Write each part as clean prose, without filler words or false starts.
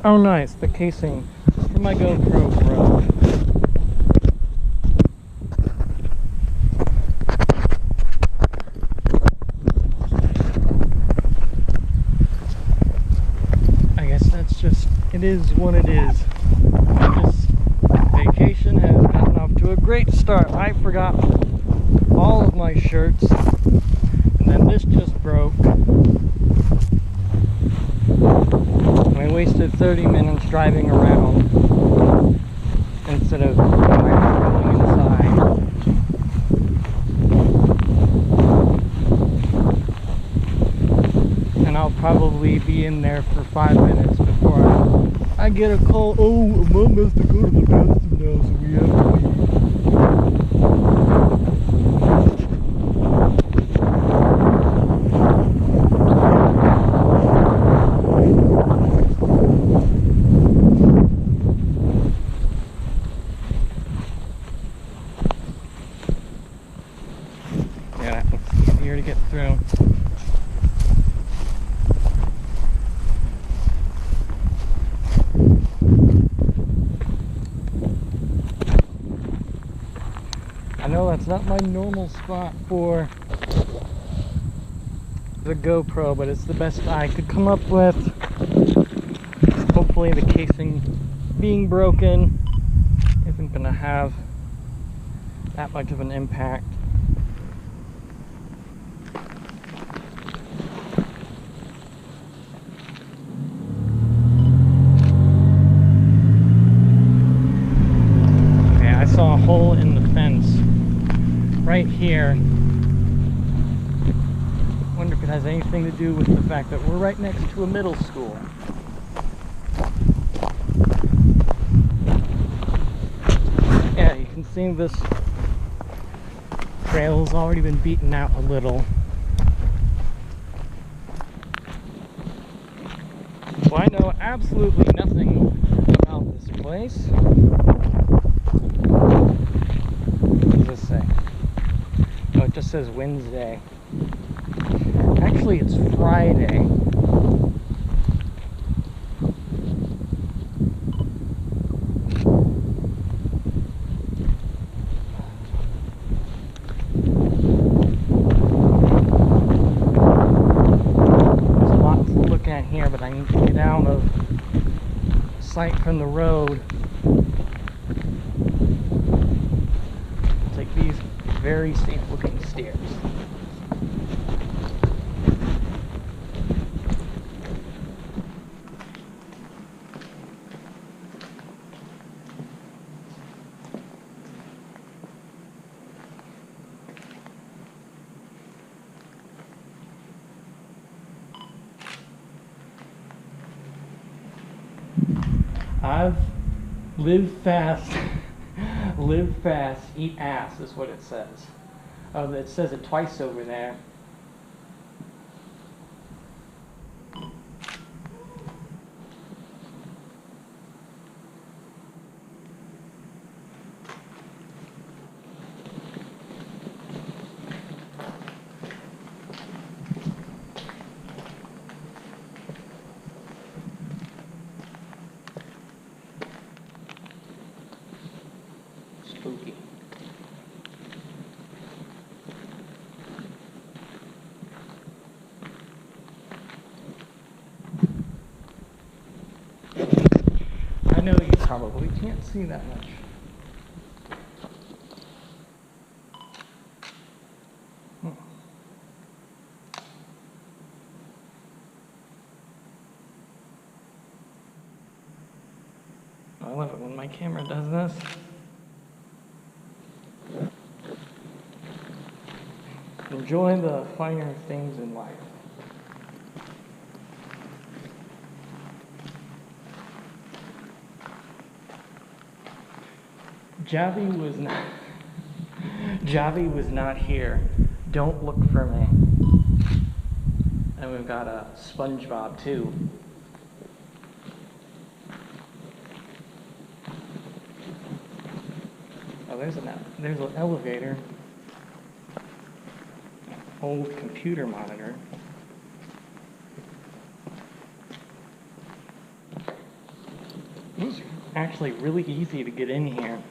Oh nice, the casing for my GoPro broke. I guess that's just, it is what it is. This vacation has gotten off to a great start. I forgot all of my shirts, and then this just broke. I wasted 30 minutes driving around instead of going inside. And I'll probably be in there for 5 minutes before I get a call. Oh, Mom has to go to the bathroom now, so we have to leave. Yeah, it's easier to get through. I know that's not my normal spot for the GoPro, but it's the best I could come up with. Hopefully the casing being broken isn't going to have that much of an impact. Okay, I saw a hole in the fence right here. Wonder if it has anything to do with the fact that we're right next to a middle school. Yeah, you can see this trail's already been beaten out a little. Well, I know absolutely nothing about this place. What does this say? Oh, it just says Wednesday. Actually, it's Friday. There's a lot to look at here, but I need to get out of sight from the road. Take these very safe looking stairs. I've lived fast, live fast, eat ass is what it says. Oh, it says it twice over there. Spooky. I know you probably can't see that much. I love it when my camera does this. Enjoy the finer things in life. Javi was not here. Don't look for me. And we've got a SpongeBob too. Oh, there's an elevator. Old computer monitor. It was actually really easy to get in here.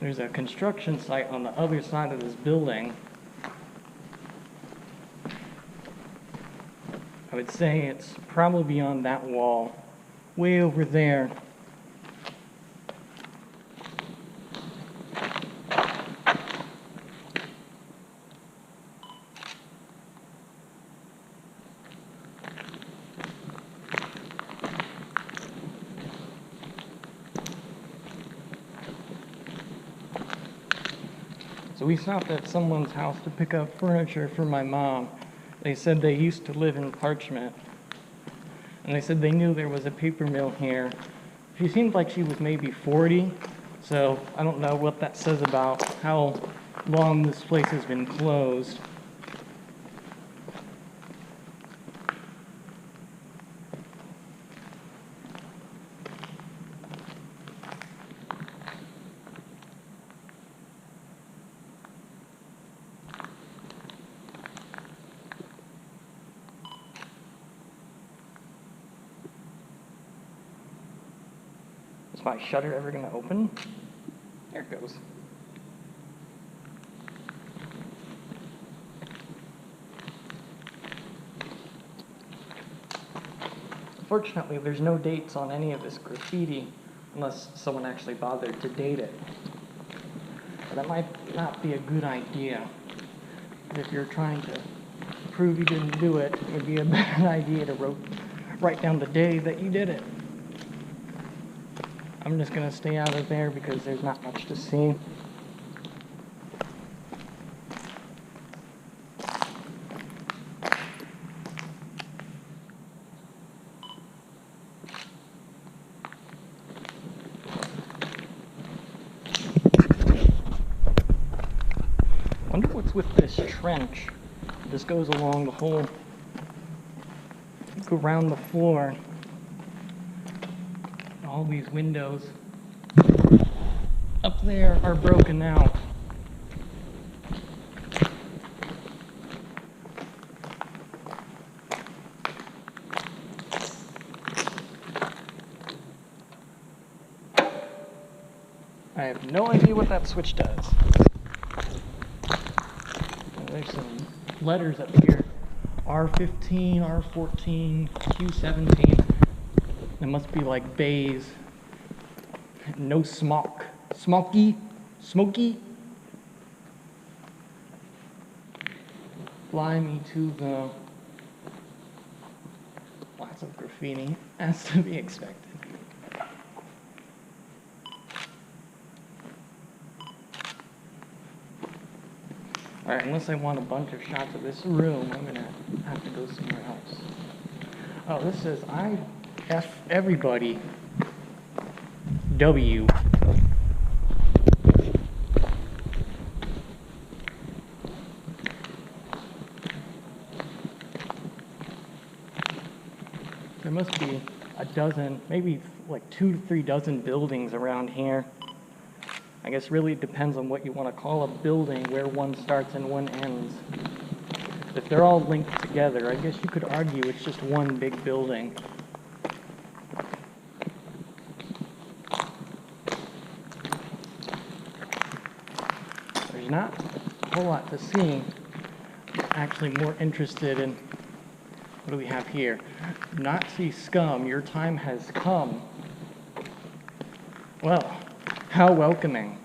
There's a construction site on the other side of this building. I would say it's probably beyond that wall, way over there. So we stopped at someone's house to pick up furniture for my mom. They said they used to live in Parchment. And they said they knew there was a paper mill here. She seemed like she was maybe 40, so I don't know what that says about how long this place has been closed. Is my shutter ever going to open? There it goes. Fortunately, there's no dates on any of this graffiti, unless someone actually bothered to date it. But that might not be a good idea. If you're trying to prove you didn't do it, it would be a bad idea to write down the day that you did it. I'm just going to stay out of there because there's not much to see. I wonder what's with this trench. This goes along the whole, go around the floor. All these windows up there are broken out. I have no idea what that switch does. There's some letters up here. R15, R14, Q17. It must be like bays. No smoke. Smoky? Fly me to the... Lots of graffiti, as to be expected. Alright, unless I want a bunch of shots of this room, I'm gonna have to go somewhere else. Oh, this says I F everybody. W. There must be a dozen, maybe like 2 to 3 dozen buildings around here. I guess really it depends on what you want to call a building, where one starts and one ends. If they're all linked together, I guess you could argue it's just one big building. There's not a whole lot to see. I'm actually more interested in, what do we have here? Nazi scum, your time has come. Well, how welcoming.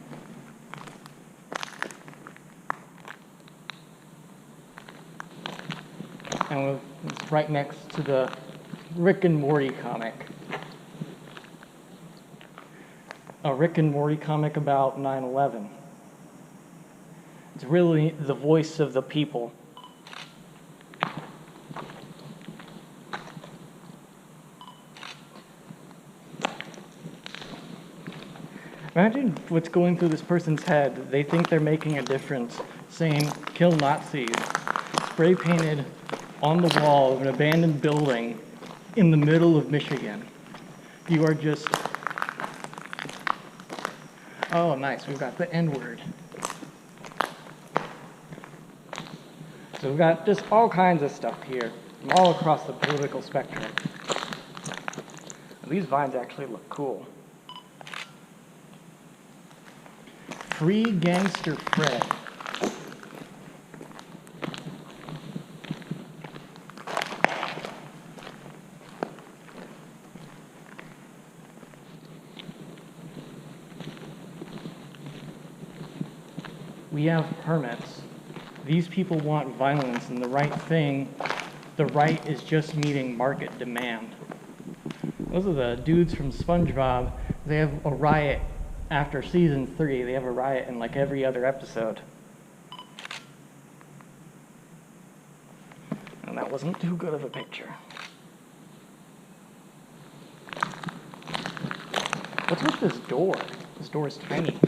And it's right next to the Rick and Morty comic. A Rick and Morty comic about 9/11. It's really the voice of the people. Imagine what's going through this person's head. They think they're making a difference, saying, "Kill Nazis," spray painted on the wall of an abandoned building in the middle of Michigan. You are just... Oh, nice, we've got the N-word. So we've got just all kinds of stuff here, from all across the political spectrum. These vines actually look cool. Free Gangster Fred. We have permits. These people want violence, and the right is just meeting market demand. Those are the dudes from SpongeBob. They have a riot after season 3. They have a riot in like every other episode. And that wasn't too good of a picture. What's with this door? This door is tiny.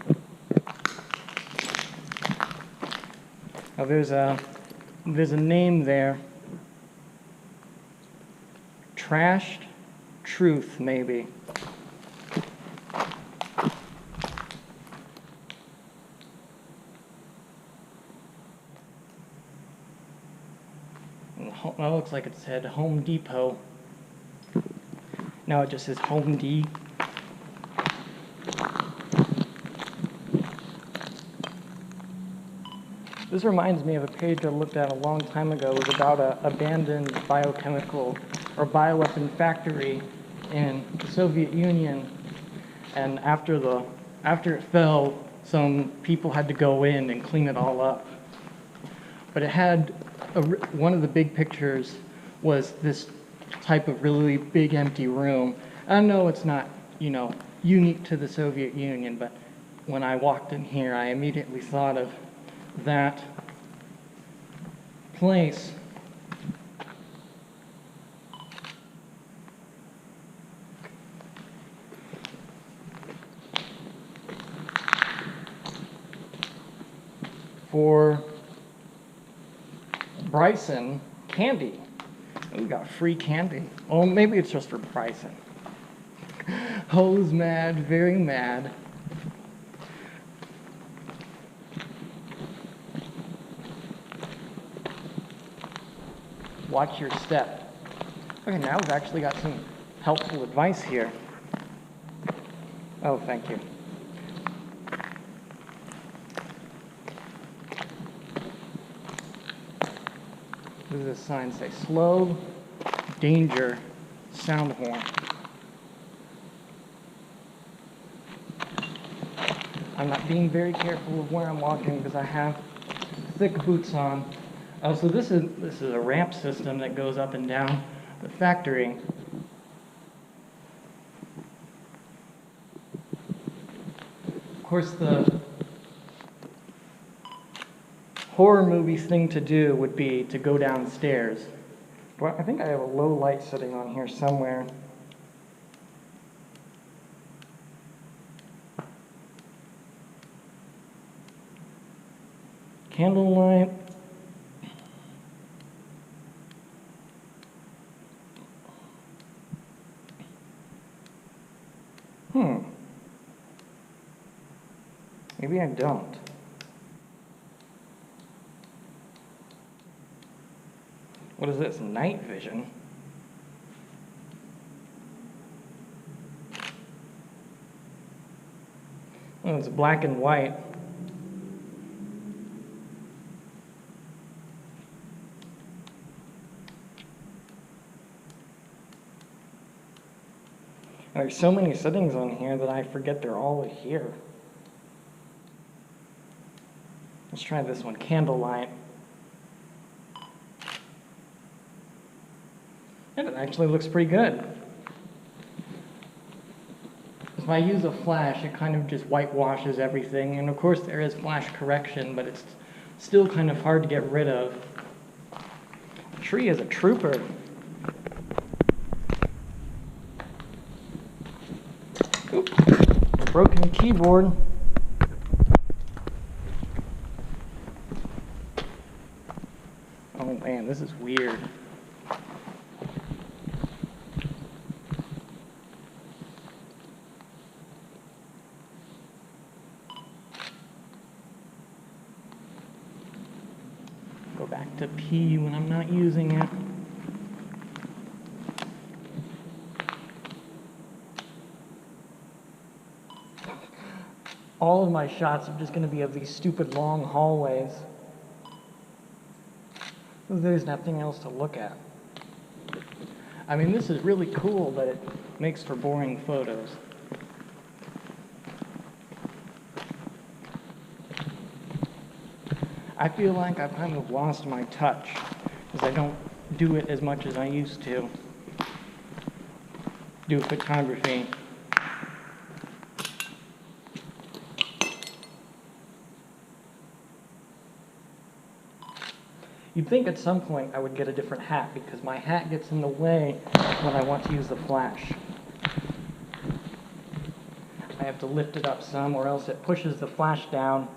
Oh, there's a name there. Trashed Truth, maybe. That looks like it said Home Depot. Now it just says Home D. This reminds me of a page I looked at a long time ago. It was about an abandoned biochemical or bioweapon factory in the Soviet Union. And after it fell, some people had to go in and clean it all up. But it had one of the big pictures was this type of really big empty room. I know it's not, unique to the Soviet Union, but when I walked in here, I immediately thought of that place. For Bryson, candy. We got free candy. Oh, maybe it's just for Bryson. Ho's mad, very mad. Watch your step. Okay, now we've actually got some helpful advice here. Oh, thank you. What does this sign say? Slow, danger, sound horn. I'm not being very careful of where I'm walking because I have thick boots on. Oh, so this is a ramp system that goes up and down the factory. Of course, the horror movie thing to do would be to go downstairs. But I think I have a low light sitting on here somewhere. Candlelight. Maybe I don't. What is this? Night vision? Oh, it's black and white. There's so many settings on here that I forget they're all here. Let's try this one, candlelight. And it actually looks pretty good. If I use a flash, it kind of just whitewashes everything. And of course there is flash correction, but it's still kind of hard to get rid of. The tree is a trooper. Oops, broken keyboard. Oh man, this is weird. Go back to P when I'm not using it. all of my shots are just going to be of these stupid long hallways. There's nothing else to look at. I mean, this is really cool, but it makes for boring photos. I feel like I've kind of lost my touch, because I don't do it as much as I used to do photography. You'd think at some point I would get a different hat, because my hat gets in the way when I want to use the flash. I have to lift it up some, or else it pushes the flash down.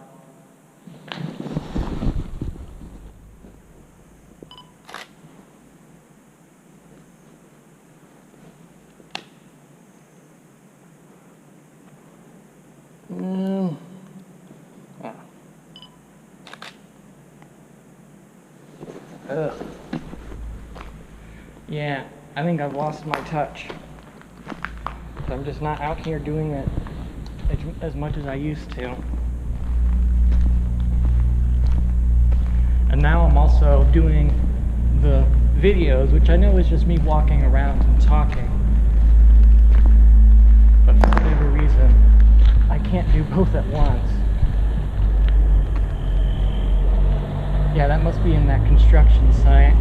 Yeah. Ugh. Yeah, I think I've lost my touch. So I'm just not out here doing it as much as I used to. And now I'm also doing the videos, which I know is just me walking around and talking. But for whatever reason, I can't do both at once. Yeah, that must be in that construction site.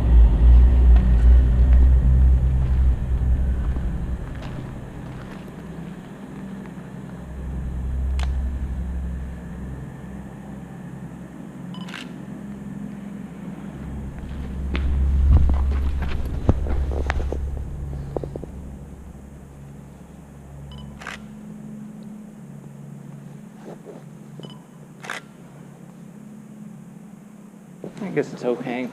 I guess it's okay.